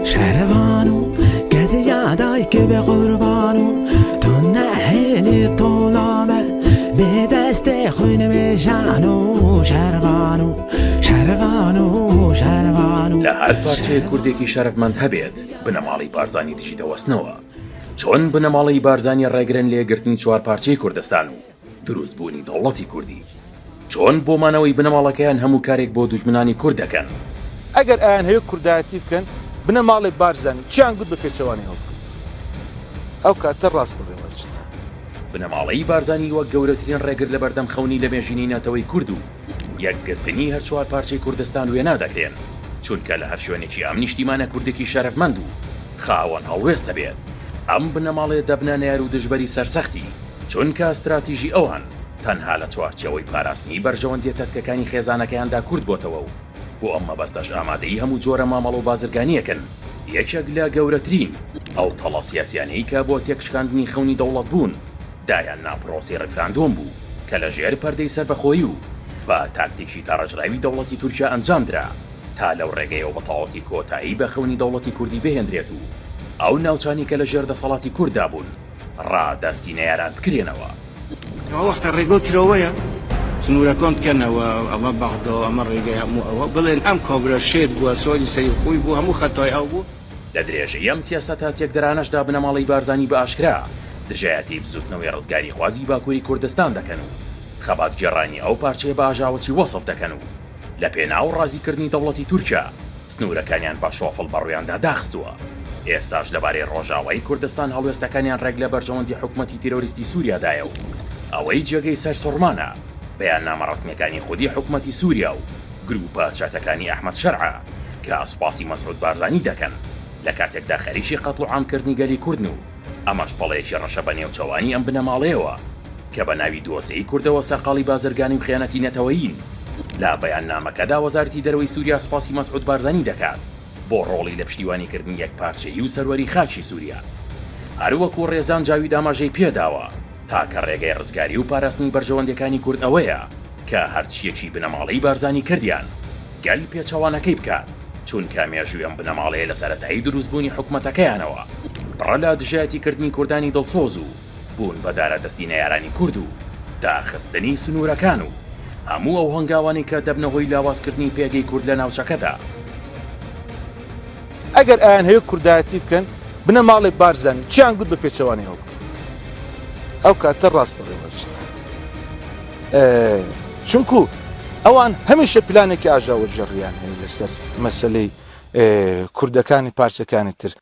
شهروانو گزی یادای که به قربانو تو نهیلی طولامه به دست خوین میشانو شهروانو شهروانو شهروانو لە هەر پارچەیە کوردێکی شەرەفمەند هەبێت بنەماڵی بارزانی دژی دەوەستنەوە چۆن بنەماڵی بارزانی ڕێگرن لێگرتنی چوار پارچەی کوردستان و دروستبوونی دەوڵەتی کوردی چۆن بۆمانەوەی بنەماڵەکەیان هەموو کارێک بۆ دوژمنانی کورد دەکەن ئەگەر ئایان هەیە کوردایەتی بکەن بنەماڵی بارزانی چیان گوت بە پێچەوانی هەڵبکەن ئەو کاتە ڕاست بڕێوەچن بنەماڵەی بارزانی وەک گەورەترین ڕێگر لە بەردەم خەونی لە مێژینی نەتەوەی کورد و یەکگرتنی هەر چوار پارچەی کوردستان وێنا دەکرێن چونکە لە هەر شوێنێکی ئەم نیشتیمانە کوردێکی شەرەفمەند و خاوەن هەڵوێستە بێت ئەم بنەماڵێ دەبنە نێر و دژبەری سەرسەختی چونکە ئەستراتیژی ئەوان تەنها لە چوارچەوەی پاراستنی بەرژەوەندیە تەسکەکانی خێزانەکەیاندا کورد بۆتەوە و بۆ ئەم مەبەستەش ئامادەی هەموو جۆرە مامەڵ و بازرگانیەکەن یەکێک لە گەورەترین ئەو تەڵە سیاسیانەی کە بۆ تێکشکاندنی خەونی دەوڵەت بوون دایان ناپڕۆسی ڕفراندۆم بوو کە لە ژێر پەردەی سەربەخۆیی و بە تاکتیکی تاڕەژراوی دەوڵەتی تورکیا ئەنجامدرا تا لەو ڕێگەیەوە بە تەواوەتی کۆتایی بە خەونی دەوڵەتی کوردی بهێنرێت و ئەو ناوچانی کە لە ژێر دەسەڵاتی کووردا بوون ڕادەستی نەیاران بکرێنەوە وەختە ڕێگۆتیرەوەیە سنوورەکان بکەنەوە ئەمە بەغدۆ ئەمە ڕێگەی هەموو ئەوە بڵێن ئەم کابرا شێت بووە سۆلی سەری خۆی بوو هەموو خەتای ئەو بوو لە درێژەی ئەم سیاسەتە تێکدەرانەشدا بنەماڵی بارزانی بە ئاشکرا دژایەتی بزوتنەوەی ڕزگاری خوازی باکووری کوردستان دەکەن و خەبات گێڕانی ئەو پارچەیە بە ئاژاوەکی وەسف دەکەن و لە پێناو ڕازیکردنی دەوڵەتی تورکیا سنوورەکانیان بە شۆفڵ بەڕوویاندا داخستووە ئێستاش لەبارەی ڕۆژاوای کوردستان هەڵوێستەکانیان ڕێک لە بەرژەوەندی حکومەتی تیرۆریستی سووریادایە و ئەوەی جێگەی سەر سوڕمانە بەیاننامە ڕەسمیەکانی خودی حکومەتی سووریا و گروپە چاتەکانی ئەحمەد شەرعە کە ئاسپاسی مەسعود بارزانی دەکەن لە کاتێکدا خەریکی قەتڵ و عامکردنی گەلی کوردن و ئەمەش پەڵەیەکی ڕەشە بە نێوچەوانی ئەم بنەماڵەیەوە کە بە ناوی دۆسەی کوردەوە سەرقاڵی بازرگانی و خیانەتی نەتەوەیین لا بەیاننامەکەدا وەزارەتی دەرەوەی سووریا سپاسی مەسعود بارزانی دەکات بۆ ڕۆڵی لە پشتیوانیکردنی یەک پارچەیی و سەروەری خاکی سووریا هەروەکو ڕێزان جاوید ئاماژەی پێداوە تاکە ڕێگەی ڕزگاری و پاراستنی بەرژەوەندەکانی کورد ئەوەیە کە هەرچیەکی بنەماڵەی بارزانی کردیان گەل پێچەوانەکەی بکات چونکە مێژووی ئەم بنەماڵەیە لە سەرەتایی دروستبوونی حکومەتەکەیانەوە بڕە لە دژایەتیکردنی کوردانی دڵسۆز و بوون بەدارە دەستی نەیارانی کورد و داخستنی سنوورەکان و هەموو ئەو هەنگاوانی کە دەبنەوەی لاوازکردنی پێگەی کورد لە ناوچەکەدا ئەگەر ئایان هەیە کوردایەتی بکەن بنەماڵی بارزانی چیان گوت بە پێچەوانی هەڵبکەن ئەو کاتە ڕاست بڕێوەچن چونکو ئەوان هەمیشە پلانێکی ئاژاوە جێڕیان هەیە لەسەر مەسەلەی کوردەکانی پارچەکانی تر